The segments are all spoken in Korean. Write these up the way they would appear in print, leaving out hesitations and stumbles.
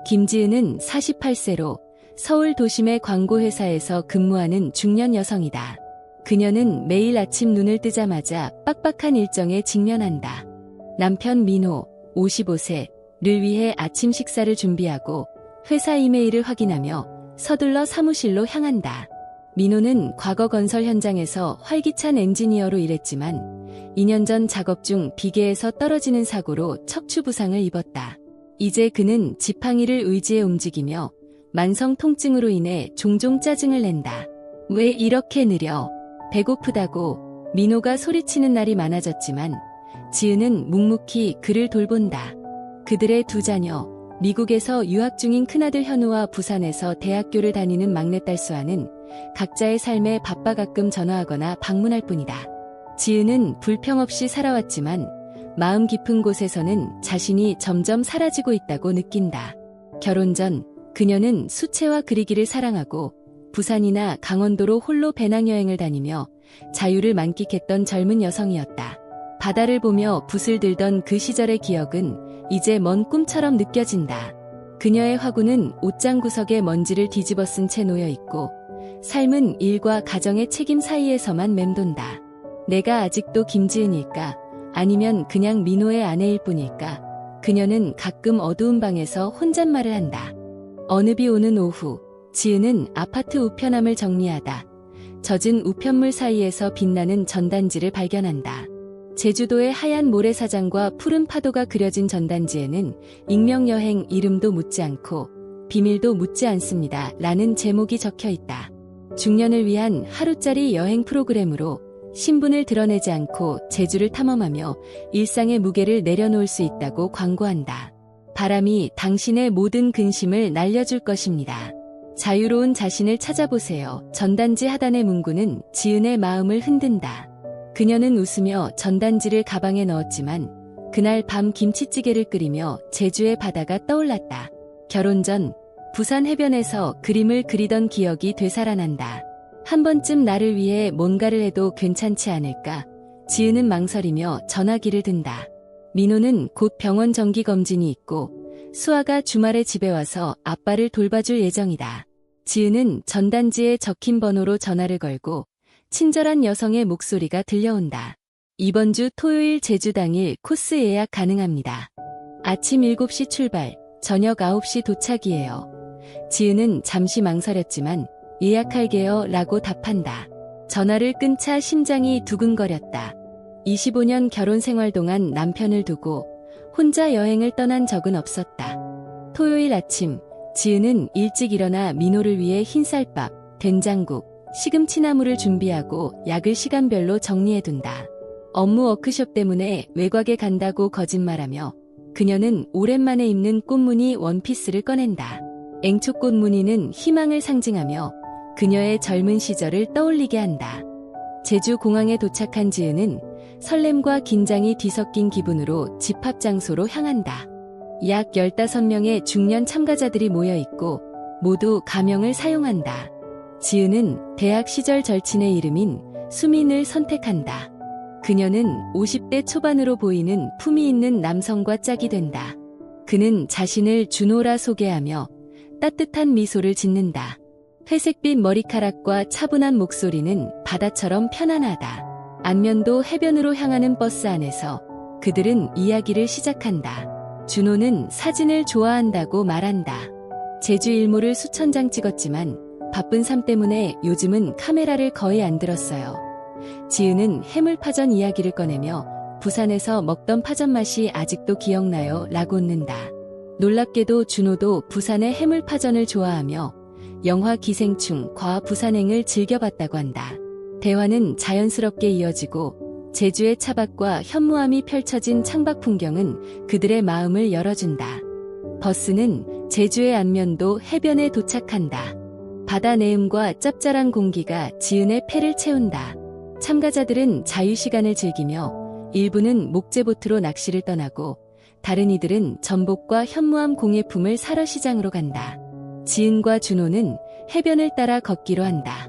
김지은은 48세로 서울 도심의 광고회사에서 근무하는 중년 여성이다. 그녀는 매일 아침 눈을 뜨자마자 빡빡한 일정에 직면한다. 남편 민호, 55세를 위해 아침 식사를 준비하고 회사 이메일을 확인하며 서둘러 사무실로 향한다. 민호는 과거 건설 현장에서 활기찬 엔지니어로 일했지만 2년 전 작업 중 비계에서 떨어지는 사고로 척추 부상을 입었다. 이제 그는 지팡이를 의지해 움직이며 만성 통증으로 인해 종종 짜증을 낸다. 왜 이렇게 느려? 배고프다고 민호가 소리치는 날이 많아졌지만 지은은 묵묵히 그를 돌본다. 그들의 두 자녀, 미국에서 유학 중인 큰아들 현우와 부산에서 대학교를 다니는 막내딸 수아는 각자의 삶에 바빠 가끔 전화하거나 방문할 뿐이다. 지은은 불평 없이 살아왔지만 마음 깊은 곳에서는 자신이 점점 사라지고 있다고 느낀다. 결혼 전 그녀는 수채화 그리기를 사랑하고 부산이나 강원도로 홀로 배낭여행을 다니며 자유를 만끽했던 젊은 여성이었다. 바다를 보며 붓을 들던 그 시절의 기억은 이제 먼 꿈처럼 느껴진다. 그녀의 화구는 옷장 구석에 먼지를 뒤집어 쓴 채 놓여있고 삶은 일과 가정의 책임 사이에서만 맴돈다. 내가 아직도 김지은일까? 아니면 그냥 민호의 아내일 뿐일까? 그녀는 가끔 어두운 방에서 혼잣말을 한다. 어느 비 오는 오후, 지은은 아파트 우편함을 정리하다 젖은 우편물 사이에서 빛나는 전단지를 발견한다. 제주도의 하얀 모래사장과 푸른 파도가 그려진 전단지에는 익명여행 이름도 묻지 않고 비밀도 묻지 않습니다 라는 제목이 적혀 있다. 중년을 위한 하루짜리 여행 프로그램으로 신분을 드러내지 않고 제주를 탐험하며 일상의 무게를 내려놓을 수 있다고 광고한다. 바람이 당신의 모든 근심을 날려줄 것입니다. 자유로운 자신을 찾아보세요. 전단지 하단의 문구는 지은의 마음을 흔든다. 그녀는 웃으며 전단지를 가방에 넣었지만 그날 밤 김치찌개를 끓이며 제주의 바다가 떠올랐다. 결혼 전 부산 해변에서 그림을 그리던 기억이 되살아난다. 한 번쯤 나를 위해 뭔가를 해도 괜찮지 않을까? 지은은 망설이며 전화기를 든다. 민호는 곧 병원 정기검진이 있고 수아가 주말에 집에 와서 아빠를 돌봐줄 예정이다. 지은은 전단지에 적힌 번호로 전화를 걸고 친절한 여성의 목소리가 들려온다. 이번 주 토요일 제주 당일 코스 예약 가능합니다. 아침 7시 출발, 저녁 9시 도착이에요. 지은은 잠시 망설였지만 예약할게요 라고 답한다. 전화를 끊 차 심장이 두근거렸다. 25년 결혼 생활 동안 남편을 두고 혼자 여행을 떠난 적은 없었다. 토요일 아침, 지은은 일찍 일어나 민호를 위해 흰쌀밥, 된장국, 시금치나물을 준비하고 약을 시간별로 정리해둔다. 업무 워크숍 때문에 외곽에 간다고 거짓말하며 그녀는 오랜만에 입는 꽃무늬 원피스를 꺼낸다. 앵초꽃 무늬는 희망을 상징하며 그녀의 젊은 시절을 떠올리게 한다. 제주 공항에 도착한 지은은 설렘과 긴장이 뒤섞인 기분으로 집합 장소로 향한다. 약 15명의 중년 참가자들이 모여있고 모두 가명을 사용한다. 지은은 대학 시절 절친의 이름인 수민을 선택한다. 그녀는 50대 초반으로 보이는 품위 있는 남성과 짝이 된다. 그는 자신을 준호라 소개하며 따뜻한 미소를 짓는다. 회색빛 머리카락과 차분한 목소리는 바다처럼 편안하다. 안면도 해변으로 향하는 버스 안에서 그들은 이야기를 시작한다. 준호는 사진을 좋아한다고 말한다. 제주 일모를 수천 장 찍었지만 바쁜 삶 때문에 요즘은 카메라를 거의 안 들었어요. 지은은 해물파전 이야기를 꺼내며 부산에서 먹던 파전 맛이 아직도 기억나요? 라고 웃는다. 놀랍게도 준호도 부산의 해물파전을 좋아하며 영화 기생충 과 부산행을 즐겨봤다고 한다. 대화는 자연스럽게 이어지고 제주의 차박과 현무암이 펼쳐진 창밖 풍경은 그들의 마음을 열어준다. 버스는 제주의 안면도 해변에 도착한다. 바다 내음과 짭짤한 공기가 지은의 폐를 채운다. 참가자들은 자유시간을 즐기며 일부는 목재보트로 낚시를 떠나고 다른 이들은 전복과 현무암 공예품을 사러 시장으로 간다. 지은과 준호는 해변을 따라 걷기로 한다.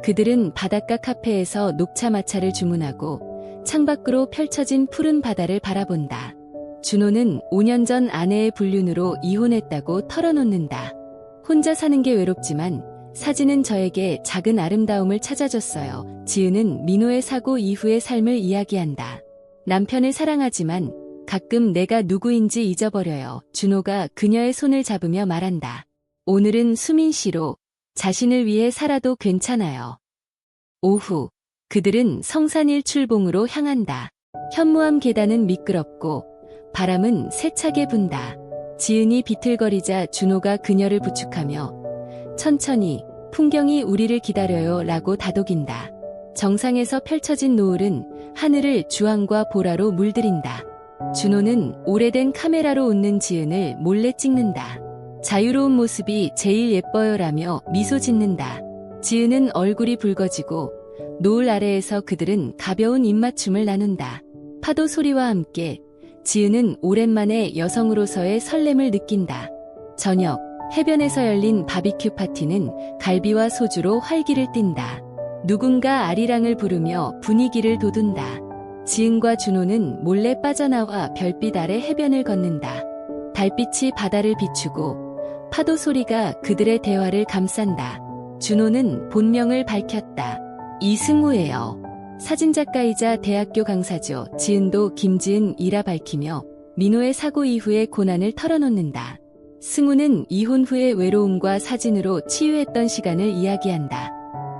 그들은 바닷가 카페에서 녹차 마차를 주문하고 창밖으로 펼쳐진 푸른 바다를 바라본다. 준호는 5년 전 아내의 불륜으로 이혼했다고 털어놓는다. 혼자 사는 게 외롭지만 사진은 저에게 작은 아름다움을 찾아줬어요. 지은은 민호의 사고 이후의 삶을 이야기한다. 남편을 사랑하지만 가끔 내가 누구인지 잊어버려요. 준호가 그녀의 손을 잡으며 말한다. 오늘은 수민 씨로 자신을 위해 살아도 괜찮아요. 오후, 그들은 성산일 출봉으로 향한다. 현무암 계단은 미끄럽고 바람은 세차게 분다. 지은이 비틀거리자 준호가 그녀를 부축하며 천천히 풍경이 우리를 기다려요 라고 다독인다. 정상에서 펼쳐진 노을은 하늘을 주황과 보라로 물들인다. 준호는 오래된 카메라로 웃는 지은을 몰래 찍는다. 자유로운 모습이 제일 예뻐요라며 미소 짓는다. 지은은 얼굴이 붉어지고 노을 아래에서 그들은 가벼운 입맞춤을 나눈다. 파도 소리와 함께 지은은 오랜만에 여성으로서의 설렘을 느낀다. 저녁, 해변에서 열린 바비큐 파티는 갈비와 소주로 활기를 띈다. 누군가 아리랑을 부르며 분위기를 돋운다. 지은과 준호는 몰래 빠져나와 별빛 아래 해변을 걷는다. 달빛이 바다를 비추고 파도 소리가 그들의 대화를 감싼다. 준호는 본명을 밝혔다. 이승우예요. 사진작가이자 대학교 강사죠. 지은도 김지은이라 밝히며 민호의 사고 이후의 고난을 털어놓는다. 승우는 이혼 후의 외로움과 사진으로 치유했던 시간을 이야기한다.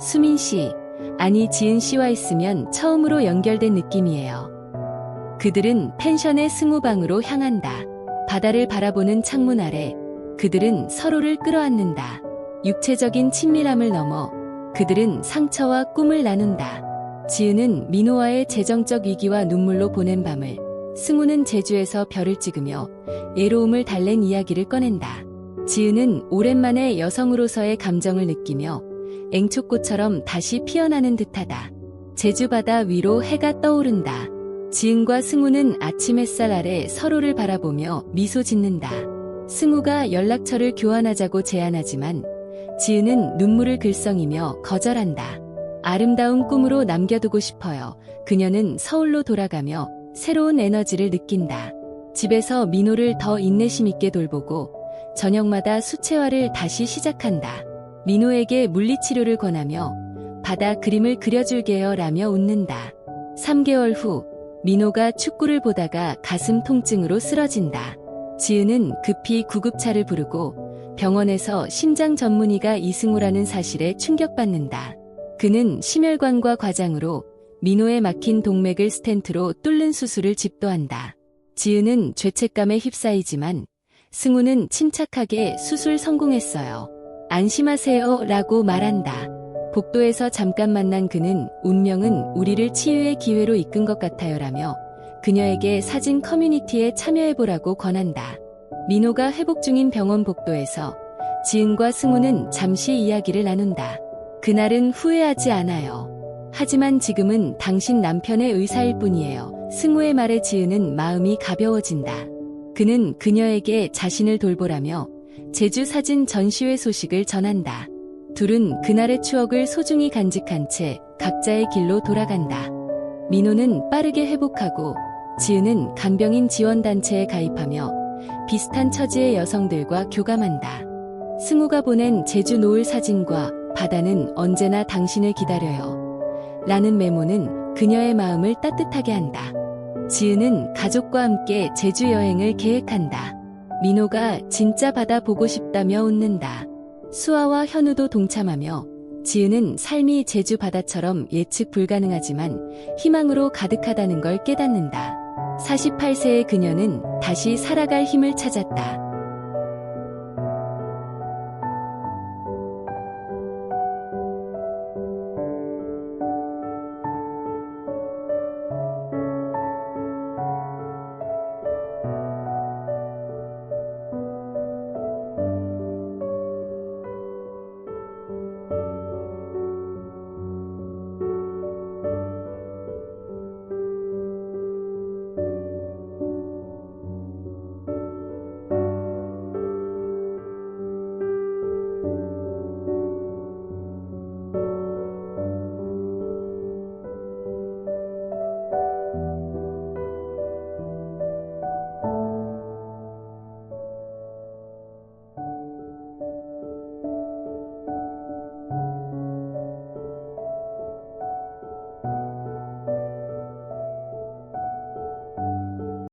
수민 씨, 아니 지은 씨와 있으면 처음으로 연결된 느낌이에요. 그들은 펜션의 승우방으로 향한다. 바다를 바라보는 창문 아래 그들은 서로를 끌어안는다. 육체적인 친밀함을 넘어 그들은 상처와 꿈을 나눈다. 지은은 민호와의 재정적 위기와 눈물로 보낸 밤을, 승우는 제주에서 별을 찍으며 애로움을 달랜 이야기를 꺼낸다. 지은은 오랜만에 여성으로서의 감정을 느끼며 앵초꽃처럼 다시 피어나는 듯하다. 제주 바다 위로 해가 떠오른다. 지은과 승우는 아침 햇살 아래 서로를 바라보며 미소 짓는다. 승우가 연락처를 교환하자고 제안하지만 지은은 눈물을 글썽이며 거절한다. 아름다운 꿈으로 남겨두고 싶어요. 그녀는 서울로 돌아가며 새로운 에너지를 느낀다. 집에서 민호를 더 인내심 있게 돌보고 저녁마다 수채화를 다시 시작한다. 민호에게 물리치료를 권하며 바다 그림을 그려줄게요 라며 웃는다. 3개월 후 민호가 축구를 보다가 가슴 통증으로 쓰러진다. 지은은 급히 구급차를 부르고 병원에서 심장 전문의가 이승우라는 사실에 충격받는다. 그는 심혈관과 과장으로 민호의 막힌 동맥을 스텐트로 뚫는 수술을 집도한다. 지은은 죄책감에 휩싸이지만 승우는 침착하게 수술 성공했어요. 안심하세요 라고 말한다. 복도에서 잠깐 만난 그는 운명은 우리를 치유의 기회로 이끈 것 같아요 라며 그녀에게 사진 커뮤니티에 참여해보라고 권한다. 민호가 회복 중인 병원 복도에서 지은과 승우는 잠시 이야기를 나눈다. 그날은 후회하지 않아요. 하지만 지금은 당신 남편의 의사일 뿐이에요. 승우의 말에 지은은 마음이 가벼워진다. 그는 그녀에게 자신을 돌보라며 제주 사진 전시회 소식을 전한다. 둘은 그날의 추억을 소중히 간직한 채 각자의 길로 돌아간다. 민호는 빠르게 회복하고 지은은 간병인 지원단체에 가입하며 비슷한 처지의 여성들과 교감한다. 승우가 보낸 제주 노을 사진과 바다는 언제나 당신을 기다려요 라는 메모는 그녀의 마음을 따뜻하게 한다. 지은은 가족과 함께 제주 여행을 계획한다. 민호가 진짜 바다 보고 싶다며 웃는다. 수아와 현우도 동참하며 지은은 삶이 제주 바다처럼 예측 불가능하지만 희망으로 가득하다는 걸 깨닫는다. 48세의 그녀는 다시 살아갈 힘을 찾았다.